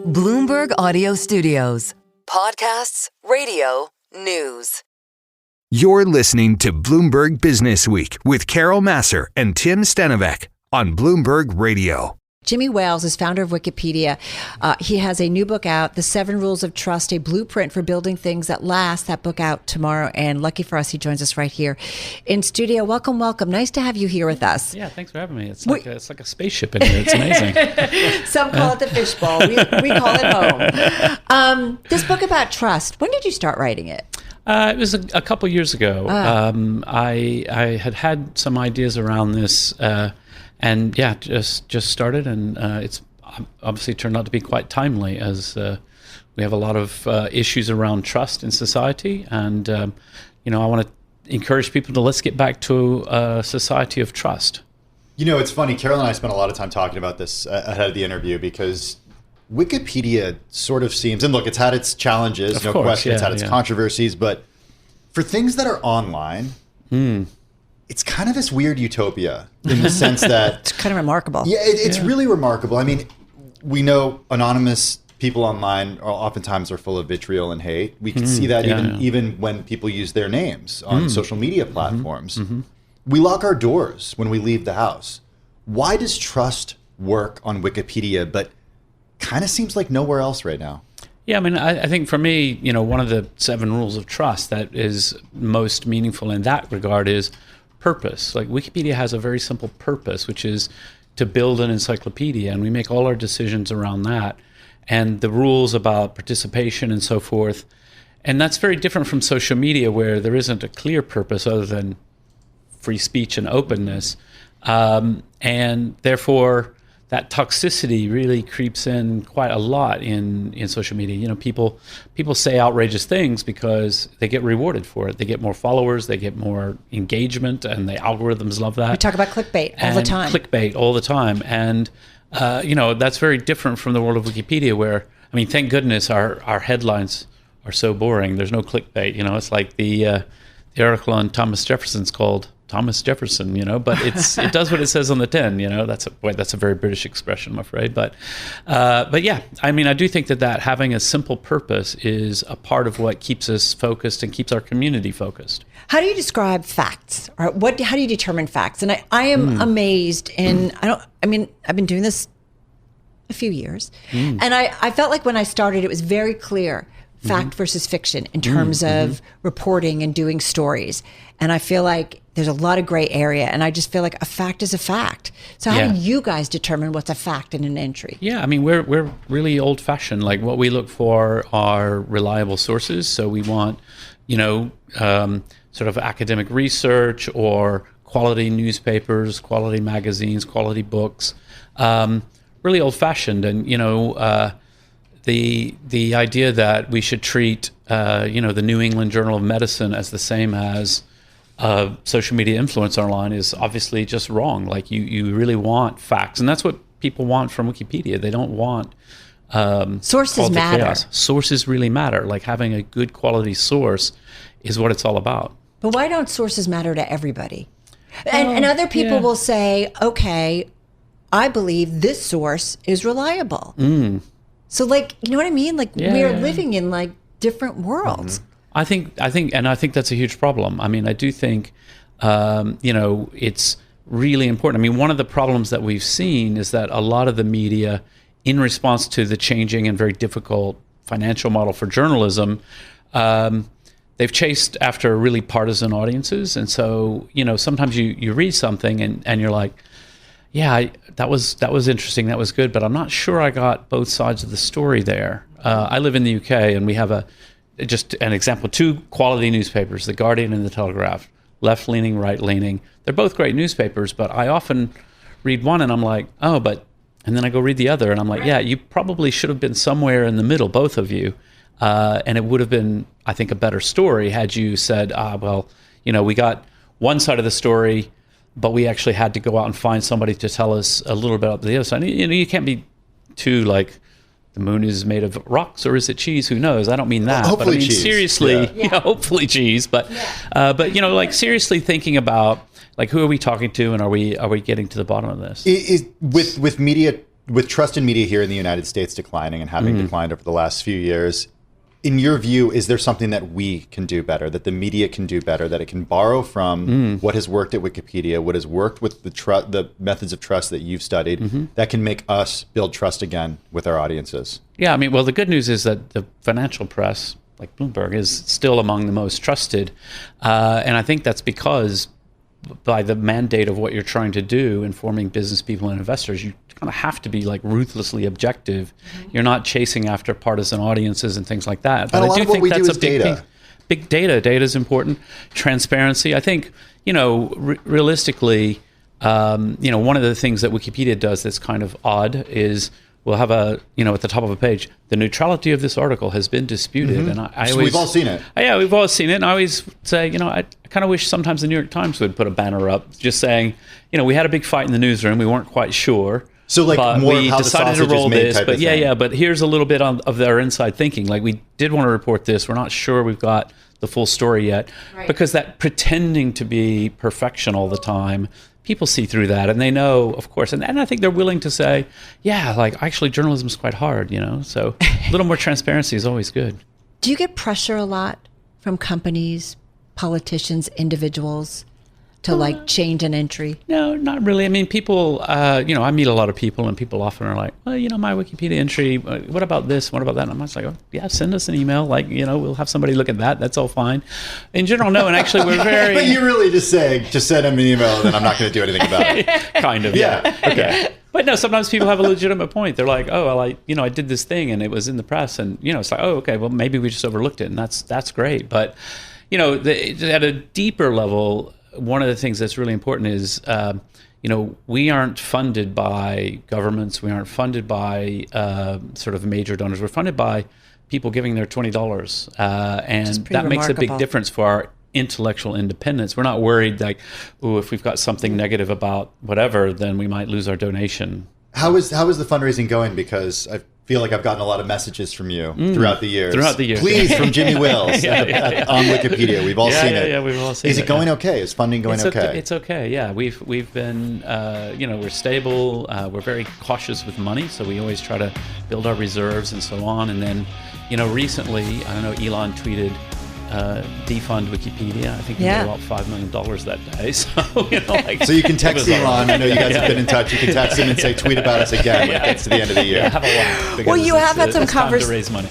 Bloomberg Audio Studios. Podcasts, radio, news. You're listening to Bloomberg Businessweek with Carol Massar and Tim Stenovec on Bloomberg Radio. Jimmy Wales is founder of Wikipedia. He has a new book out, The 7 Rules of Trust, a blueprint for building things that last. That book out tomorrow. And lucky for us, he joins us right here in studio. Welcome, welcome. Nice to have you here with us. Yeah, thanks for having me. It's like a spaceship in here. It's amazing. Some call it the fishbowl. We call it home. This book about trust, when did you start writing it? It was a couple years ago. I had some ideas around this, and yeah, just started, and it's obviously turned out to be quite timely, as we have a lot of issues around trust in society, and I want to encourage people to let's get back to a society of trust. You know, it's funny. Carol and I spent a lot of time talking about this ahead of the interview because Wikipedia sort of seems, and look, it's had its challenges, of no course, question, it's had its controversies, but for things that are online, it's kind of this weird utopia in the sense that... It's kind of remarkable. Yeah, it's really remarkable. I mean, we know anonymous people online oftentimes are full of vitriol and hate. We can see that even when people use their names on social media platforms. We lock our doors when we leave the house. Why does trust work on Wikipedia, but kind of seems like nowhere else right now? Yeah, I mean, I think for me, one of the 7 rules of trust that is most meaningful in that regard is purpose. Like Wikipedia has a very simple purpose, which is to build an encyclopedia, and we make all our decisions around that. And the rules about participation and so forth. And that's very different from social media, where there isn't a clear purpose other than free speech and openness. And therefore, that toxicity really creeps in quite a lot in social media. People say outrageous things because they get rewarded for it. They get more followers, they get more engagement, and the algorithms love that. We talk about clickbait all the time. Clickbait all the time. And, that's very different from the world of Wikipedia, where, I mean, thank goodness our headlines are so boring. There's no clickbait. It's like the article on Thomas Jefferson's called Thomas Jefferson, but it does what it says on the tin. That's a very British expression, I'm afraid. But yeah, I mean, I do think that having a simple purpose is a part of what keeps us focused and keeps our community focused. How do you describe facts? Or how do you determine facts? And I am amazed, and I've been doing this a few years, and I felt like when I started, it was very clear. Fact versus fiction in terms of reporting and doing stories. And I feel like there's a lot of gray area, and I just feel like a fact is a fact. So how do you guys determine what's a fact in an entry? Yeah, I mean, we're really old fashioned. Like what we look for are reliable sources. So we want, sort of academic research or quality newspapers, quality magazines, quality books, really old fashioned. And, the idea that we should treat, the New England Journal of Medicine as the same as social media influencer online is obviously just wrong. Like you really want facts, and that's what people want from Wikipedia. They don't want sources matter. Chaos. Sources really matter. Like having a good quality source is what it's all about. But why don't sources matter to everybody? And other people will say, okay, I believe this source is reliable. So, like, you know what I mean? Like, we're living in like different worlds. I think that's a huge problem. I mean, I do think, it's really important. I mean, one of the problems that we've seen is that a lot of the media, in response to the changing and very difficult financial model for journalism, they've chased after really partisan audiences. And so, sometimes you read something and you're like, yeah, that was interesting. That was good, but I'm not sure I got both sides of the story there. I live in the UK, and we have just an example, 2 quality newspapers, The Guardian and The Telegraph, left-leaning, right-leaning. They're both great newspapers, but I often read one and I'm like, and then I go read the other and I'm like, yeah, you probably should have been somewhere in the middle, both of you. And it would have been, I think, a better story had you said, we got one side of the story, but we actually had to go out and find somebody to tell us a little bit about the other side. You can't be too like, the moon is made of rocks or is it cheese? Who knows? I don't mean that. Hopefully but I mean, cheese. Seriously, hopefully cheese. But like seriously thinking about like who are we talking to and are we getting to the bottom of this? With media with trust in media here in the United States declining and having declined over the last few years, in your view, is there something that we can do better, that the media can do better, that it can borrow from what has worked at Wikipedia, what has worked with the methods of trust that you've studied, that can make us build trust again with our audiences? Yeah, I mean, well, the good news is that the financial press, like Bloomberg, is still among the most trusted. And I think that's because by the mandate of what you're trying to do, informing business people and investors, you kind of have to be like ruthlessly objective. You're not chasing after partisan audiences and things like that. But And a lot of what we do is big data. thing. Big data. Data is important. Transparency. I think, realistically, one of the things that Wikipedia does that's kind of odd is we'll have at the top of a page, the neutrality of this article has been disputed. And I So always, we've all seen it. Yeah, we've all seen it. And I always say, I kind of wish sometimes the New York Times would put a banner up just saying, we had a big fight in the newsroom. We weren't quite sure. So like but more we of how the decided sausage to roll is made this, type but of thing. but here's a little bit of their inside thinking. Like, we did want to report this. We're not sure we've got the full story yet. Right. Because that pretending to be perfection all the time, people see through that, and they know, of course, and I think they're willing to say, yeah, like, actually journalism is quite hard, so a little more transparency is always good. Do you get pressure a lot from companies, politicians, individuals to like change an entry? No, not really. I mean, people, I meet a lot of people, and people often are like, well, my Wikipedia entry, what about this? What about that? And I'm just like, oh, yeah, send us an email. Like, we'll have somebody look at that. That's all fine. In general, no. And actually, we're very... But you're really just saying, just send them an email, and then I'm not going to do anything about it. Kind of, Yeah. Okay. Yeah. But no, sometimes people have a legitimate point. They're like, oh, well, I did this thing, and it was in the press, and, it's like, oh, okay, well, maybe we just overlooked it, and that's great. But, at a deeper level, one of the things that's really important is, we aren't funded by governments. We aren't funded by sort of major donors. We're funded by people giving their $20. And that makes a big remarkable. difference for our intellectual independence. We're not worried like, oh, if we've got something negative about whatever, then we might lose our donation. How is the fundraising going? Because I feel like I've gotten a lot of messages from you throughout the years. Please, from Jimmy Wills on Wikipedia. We've all seen it. Yeah, we've all seen it. Is it going okay? Is funding going okay? It's okay. Yeah, we've been, we're stable. We're very cautious with money, so we always try to build our reserves and so on. And then, recently, I don't know, Elon tweeted, defund Wikipedia. I think we got about $5 million that day. So, So you can text Elon. I know you guys have been in touch. You can text him and say, tweet about us again when it gets to the end of the year. Yeah, have a laugh. Well, you have had some it's time to raise money.